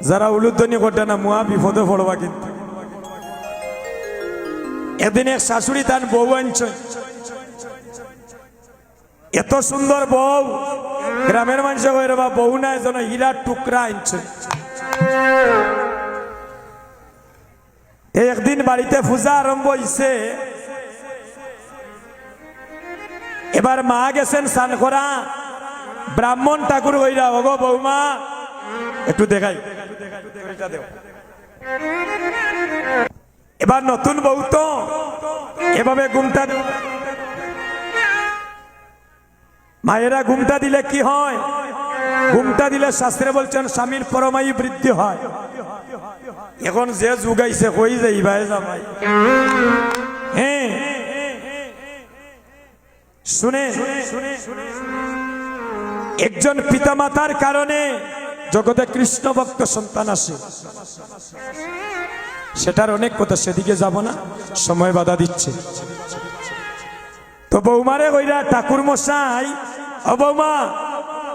যারা উলুধ্বনি করতে না মুয়া বিপদে পড়বা। কিন্তু এদিন এক শাশুড়ি তার বউ আনছে, এত সুন্দর বউ, গ্রামের মানুষ বা বউ না যেন হীরার টুকরা আনছে। একদিন বাড়িতে পূজা আরম্ভ হইছে, এবার মা গেছেন স্নান করা, ব্রাহ্মণ ঠাকুর হইরা ওগো বৌমা একটু দেখাই। এবার নতুন বউ তো এভাবে ঘুমটা, মায়েরা ঘুমটা দিলে কি হয়? ঘুমটা দিলে শাস্ত্রে বলছেন স্বামীর পরমায়ু বৃদ্ধি হয়। এখন যে যুগাইছে কই যাই ভাই জামাই, হ্যাঁ শুনে একজন পিতামাতার কারণে জগতে কৃষ্ণ ভক্ত সন্তান আসে, সেটার অনেক কথা, সেদিকে যাব না, সময় বাধা দিচ্ছে। তো বৌমারে কইরা ঠাকুর মশাই, ও বৌমা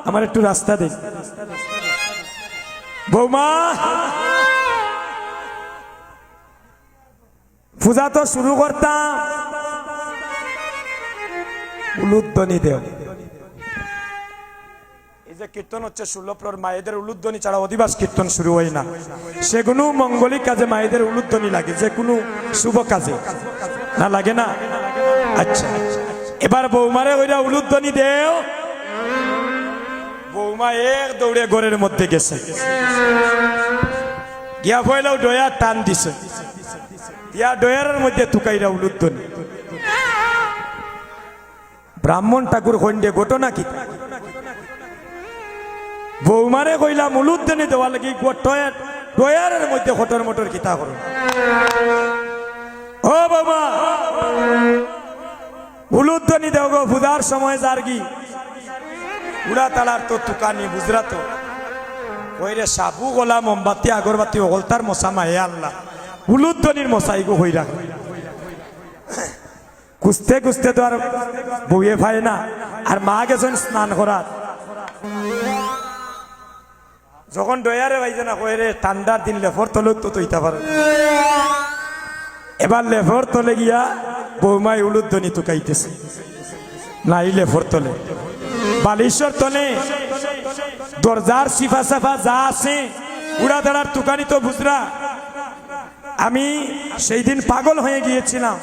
আমার একটু রাস্তা দেন। বৌমা পূজা তো শুরু করতাম, উলুধ্বনি দেও। এই যে কীর্তন হচ্ছে 16 প্রহর, মায়েদের উলুধ্বনি ছাড়া অধিবাস কীর্তন শুরু হয় না। সে কোনো মঙ্গলিক কাজে মায়েদের উলুধ্বনি লাগে, যে কোনো শুভ কাজে না লাগে না? আচ্ছা, এবার বৌমারে ওইটা উলুধ্বনি দেও। বৌমা এক দৌড়ে ঘরের মধ্যে গেছে, গিয়া পয়লাও ডয়া টান দিছে, ইয়া ডয়ারের মধ্যে তুকাইরা উলুধ্বনি। ব্রাহ্মণ ঠাকুর হইন্ডে ঘটনা কি? বৌমারে কইলাম উলুধ্বনি দেওয়া লাগি, ডয়ারের মধ্যে হটর মটর কিতা করো। ও বাবা উলুধ্বনি দেও গো, পূজার সময় যারগি উড়া তালার তো তুকানি বুঝরা তো কইরে সাবু গোলা মোমবাতি আগরবাতি ওগলতার মশা মায়ে আল্লাহ উলুধ্বনির মশাই গো হই রাখ। কুস্তে কুস্তে তো আর বইয়ে ভাই না, আর মা গেছেন স্নান করার। যখন ডয়ারে ভাইছে না কইরে ঠান্ডার দিন লেফর তলে তো তৈতা পারে। এবার লেফর তলে গিয়া বৌমাই উলুধ্বনি তুকাইতেছে, নাই লেফর তলে, বালিশ্বর তলে, দরজার সিফা সাফা যা আছে উড়া দাঁড়ার তুকানি তো বুঝরা। আমি সেই দিন পাগল হয়ে গিয়েছিলাম।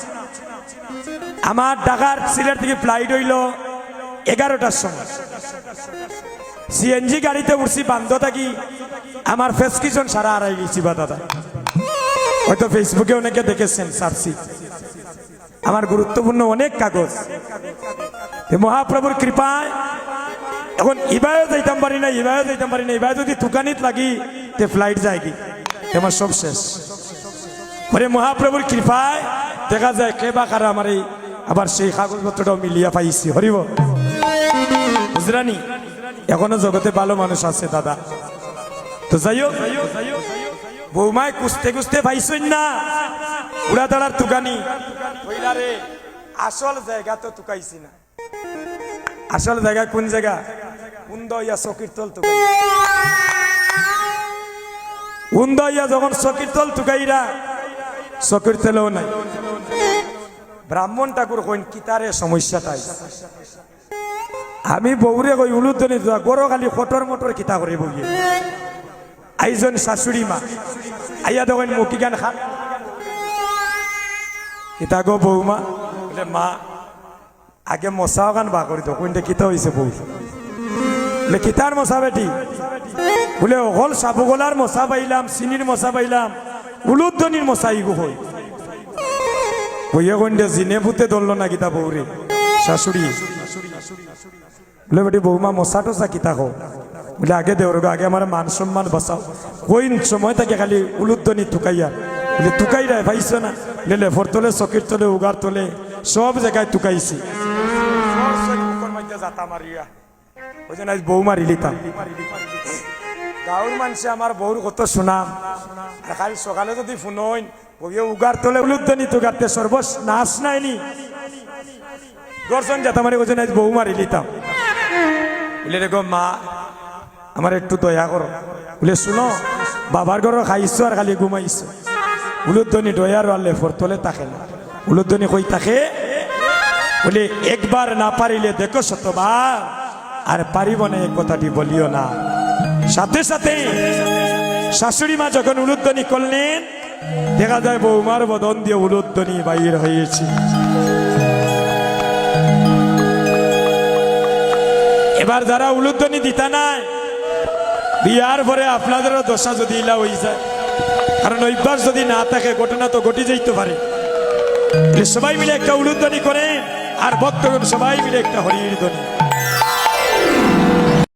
আমার ঢাকার সিলেট থেকে ফ্লাইট হইল 11টার সময়, সিএনজি গাড়িতে উঠছি বান্ধ থাকি, আমার প্রেসক্রিপশন সারা হারাই গেছি বা দাদা, হয়তো ফেসবুকে অনেকে দেখেছেন সার্চি। আমার গুরুত্বপূর্ণ অনেক কাগজ, মহাপ্রভুর কৃপায় এখন ইবায়ও যাইতাম পারি না, ইবায়ও যাইতাম পারি না। ইবায় যদি তুকানিত লাগি তে ফ্লাইট যায় কি, আমার সব শেষ। পরে মহাপ্রভুর কৃপায় দেখা যায় কেবা কারা আমার এই আবার সেই কাগজপত্রটাও মিলিয়া পাইছি। হরিব বুঝরানি, এখনো জগতে ভালো মানুষ আছে দাদা। তো যাই হোক, বৌমায় কুস্তে কুস্তে পাইছই না উড়া দাঁড়ার তুকানি রে। আসল জায়গা তো তুকাইছি না। আসল জায়গা কোন জায়গা? উন্দ ইয়া চকির তল তুকাই, উন্দ ইয়া যখন চকির তল তুকাইরা চকির তেলেও নাই। ব্রাহ্মণ ঠাকুর কইন কিতারে সমস্যাটাই। আমি বৌরে কই উলুধ্বনি গরো খালি ফটর মটর কিতা করে বইয়ে। আইজন শাশুড়ি মা আইয়া দেখেন মুখি গান খান কিতা গো বৌমা, বলে মা আগে মশাও গান বা করি তো কোনটা কিতা হয়েছে বউ, বলে কিতার মশা বেটি, বলে অকল সাবুগোলার মশা পাইলাম, চিনির মশা পাইলাম, উলুধ্বনির মশা ইগো হই। বইয়া কইন্ডে জিনে ভূতে ধরল না কিতা বৌরে শাশুড়ি, বলে বেটি বৌমা মশা টসা কিতা কো, বলে আগে দেওর আগে আমার মান সম্মান বাঁচাও। কোন সময় থাকে খালি উলুধ্বনি তুকাইয়া, বলে তুকাইরা পাইছ না, লেফর তোলে চকির তোলে উগার তোলে সব জায়গায় তুকাইছি। বউ মারি লিতাম, গাঁর মানুষে আমার বউর কত শুনাম। আর খালি সকালে যদি ফোন বইয়ে উগার তোলে উলুধ্বনি তুগারতে সর্বস নাচ নাইনি দর্শন যেতাম বউ মারি লিতাম। বলে রে গো মা আমার একটু দয়া করো। বলে শুনো, বাবার ঘরও খাইছো আর খালি ঘুমাইছো। উলুধ্বনি দয়ার আলে ফরতলে থাকে না। উলুধ্বনি কই থাকে, বলে একবার না পারিলে দেখো শতবার, আর পারিব না এই কথাটি বলিও না। সাথে সাথে শাশুড়ি মা যখন উলুধ্বনি করলেন, দেখা যায় বৌমার বদন দিয়ে উলুধ্বনি বাইর হয়েছে। এবার যারা উলুধ্বনি দিতা নাই, বিয়ার পরে আপনাদেরও দশা যদি ইলা হয়ে যায়, কারণ অভ্যাস যদি না থাকে ঘটনা তো ঘটে যাইতে পারে। সবাই মিলে একটা উলুধ্বনি করেন আর ভক্তগণ সবাই মিলে একটা হরির ধ্বনি।